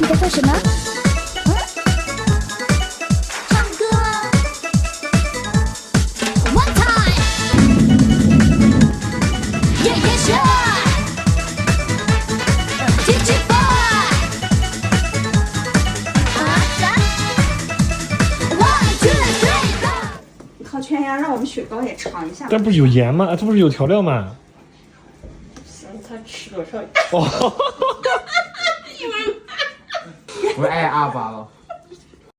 在做什么？唱歌。One time。Yeah yeah sure。DJ boy。One two three go。烤全羊，让我们雪糕也尝一下。但不是有盐吗？这不是有调料吗？行，他吃多少？哦。我爱阿爸了。